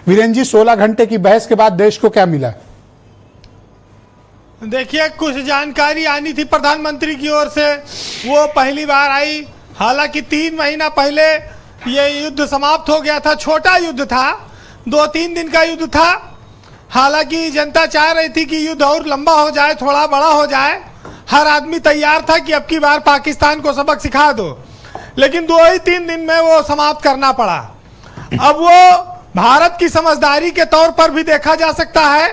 वीरेंद्र जी, 16 घंटे की बहस के बाद देश को क्या मिला? देखिए, कुछ जानकारी आनी थी प्रधानमंत्री की ओर से, वो पहली बार आई। हालांकि 3 महीना पहले ये युद्ध समाप्त हो गया था। छोटा युद्ध था, 2-3 दिन का युद्ध था। हालांकि जनता चाह रही थी कि युद्ध और लंबा हो जाए, थोड़ा बड़ा हो जाए। हर आदमी तैयार था कि अब की बार पाकिस्तान को सबक सिखा दो, लेकिन 2-3 दिन में वो समाप्त करना पड़ा। अब वो भारत की समझदारी के तौर पर भी देखा जा सकता है,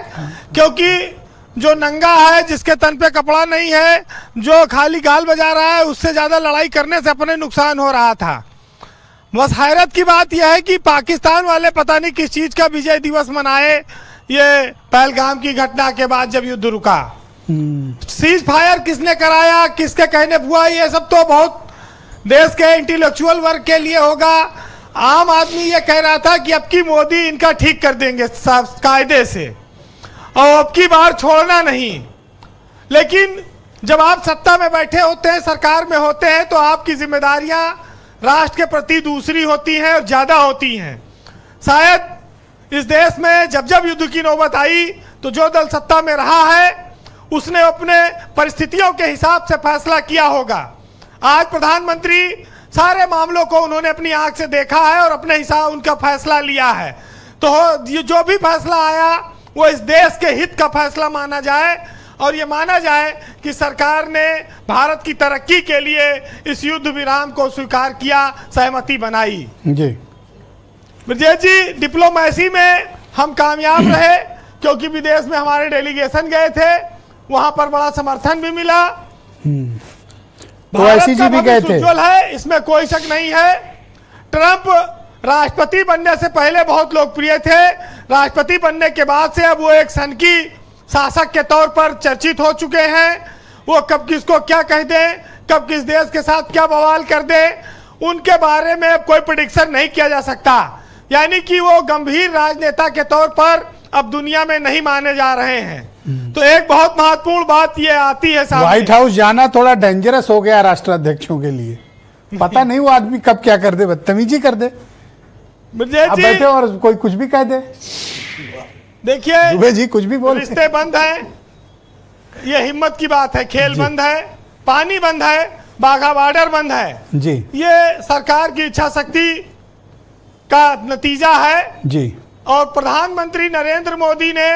क्योंकि जो नंगा है, जिसके तन पे कपड़ा नहीं है, जो खाली गाल बजा रहा है, उससे ज्यादा लड़ाई करने से अपने नुकसान हो रहा था। बस हैरत की बात यह है कि पाकिस्तान वाले पता नहीं किस चीज का विजय दिवस मनाए ये पहलगाम की घटना के बाद, जब युद्ध रुका। सीज फायर किसने कराया, किसके कहने हुआ, ये सब तो बहुत देश के इंटेलेक्चुअल वर्ग के लिए होगा। आम आदमी ये कह रहा था कि अब की मोदी इनका ठीक कर देंगे कायदे से, और अब की बार छोड़ना नहीं। लेकिन जब आप सत्ता में बैठे होते हैं, सरकार में होते हैं, तो आपकी जिम्मेदारियां राष्ट्र के प्रति दूसरी होती हैं और ज्यादा होती हैं। शायद इस देश में जब जब युद्ध की नौबत आई, तो जो दल सत्ता में रहा है उसने अपने परिस्थितियों के हिसाब से फैसला किया होगा। आज प्रधानमंत्री सारे मामलों को उन्होंने अपनी आंख से देखा है और अपने हिसाब उनका फैसला लिया है। तो ये जो भी फैसला आया वो इस देश के हित का फैसला माना जाए, और ये माना जाए कि सरकार ने भारत की तरक्की के लिए इस युद्ध विराम को स्वीकार किया, सहमति बनाई। जी विजय जी, डिप्लोमेसी में हम कामयाब रहे, क्योंकि विदेश में हमारे डेलीगेशन गए थे, वहां पर बड़ा समर्थन भी मिला। भारत जी भी गए थे। उज्ज्वल है, इसमें कोई शक नहीं है। ट्रंप राष्ट्रपति बनने से पहले बहुत लोकप्रिय थे। राष्ट्रपति बनने के बाद से अब वो एक सनकी शासक के तौर पर चर्चित हो चुके हैं। वो कब किसको क्या कह दें, कब किस देश के साथ क्या बवाल कर दें, उनके बारे में अब कोई प्रेडिक्शन नहीं किया जा सकता। यानी कि वो गंभीर राजनेता के तौर पर अब दुनिया में नहीं माने जा रहे हैं। तो एक बहुत महत्वपूर्ण बात ये आती है सामने। व्हाइट हाउस जाना थोड़ा डेंजरस हो गया राष्ट्राध्यक्षों के लिए। पता नहीं वो आदमी कब क्या कर दे, बदतमीजी कर दे, अब बैठे और कोई कुछ भी कह दे। देखिए दुबे जी कुछ भी बोल, रिश्ते बंद हैं, ये हिम्मत की बात है। खेल बंद है, पानी बंद है, बाघा बॉर्डर बंद है जी। ये सरकार की इच्छा शक्ति का नतीजा है जी। और प्रधानमंत्री नरेंद्र मोदी ने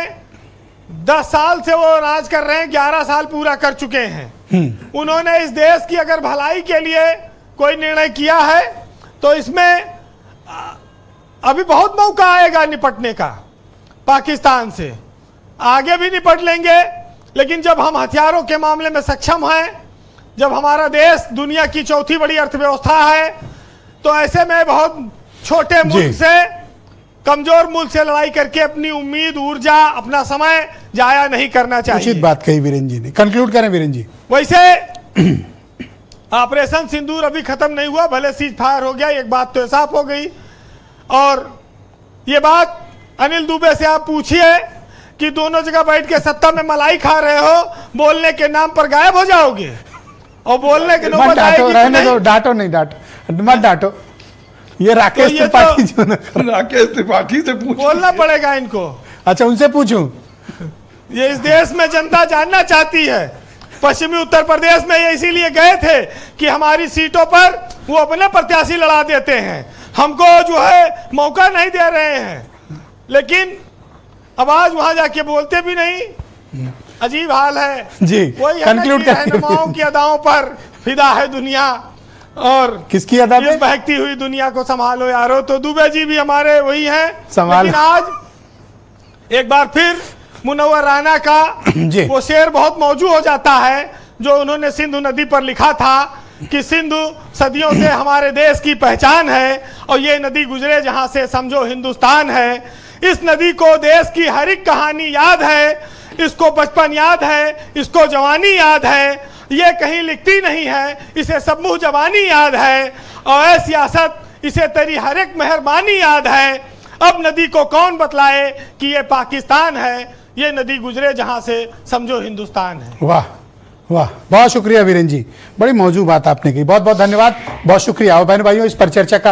10 साल से वो राज कर रहे हैं, 11 साल पूरा कर चुके हैं। उन्होंने इस देश की अगर भलाई के लिए कोई निर्णय किया है, तो इसमें अभी बहुत मौका आएगा निपटने का। पाकिस्तान से आगे भी निपट लेंगे, लेकिन जब हम हथियारों के मामले में सक्षम हैं, जब हमारा देश दुनिया की 4थी बड़ी अर्थव्यवस्था है, तो ऐसे में बहुत छोटे मुल्क से, कमजोर मुल्क से लड़ाई करके अपनी उम्मीद, ऊर्जा, अपना समय जाया नहीं करना चाहिए। उचित बात कही वीरेंद्र जी ने। कंक्लूड करें वीरेंद्र जी। वैसे ऑपरेशन सिंदूर अभी खत्म नहीं हुआ, भले सीज फायर हो गया, एक बात तो साफ हो गई। और ये बात अनिल दुबे से आप पूछिए कि दोनों जगह बैठ के सत्ता में मलाई खा रहे हो, बोलने के नाम पर गायब हो जाओगे, और बोलने के नौबत आएगी तो नहीं। डांटो नहीं, डांटो मत, डांटो। ये राकेश त्रिपाठी जो राकेश त्रिपाठी से बोलना पड़ेगा इनको। अच्छा, उनसे पूछूं? ये इस देश में जनता जानना चाहती है। पश्चिमी उत्तर प्रदेश में ये इसीलिए गए थे कि हमारी सीटों पर वो अपने प्रत्याशी लड़ा देते हैं, हमको जो है मौका नहीं दे रहे हैं। लेकिन अब आज वहां जाके बोलते भी नहीं, अजीब हाल है जी। वही कंक्लूड रहनुमाओं की अदाओं पर फिदा है दुनिया, और किसकी अदा पे? इस बहकती हुई दुनिया को संभालो यारो। तो दुबे जी भी हमारे वही हैं। लेकिन आज एक बार फिर मुनव्वर राना का वो शेर बहुत मौजू हो जाता है, जो उन्होंने सिंधु नदी पर लिखा था कि सिंधु सदियों से हमारे देश की पहचान है, और ये नदी गुजरे जहां से समझो हिंदुस्तान है। इस नदी को देश की हर एक कहानी याद है, इसको बचपन याद है, इसको जवानी याद है, ये कहीं लिखती नहीं है, इसे सब मुँह जवानी याद है, और ऐ सियासत इसे तेरी हर एक मेहरबानी याद है। अब नदी को कौन बतलाए कि ये पाकिस्तान है, ये नदी गुजरे जहां से समझो हिंदुस्तान है। वाह वाह, बहुत शुक्रिया वीरेंद्र जी, बड़ी मौजूद बात आपने की, बहुत बहुत धन्यवाद, बहुत शुक्रिया। और बहन भाइयों, इस पर चर्चा का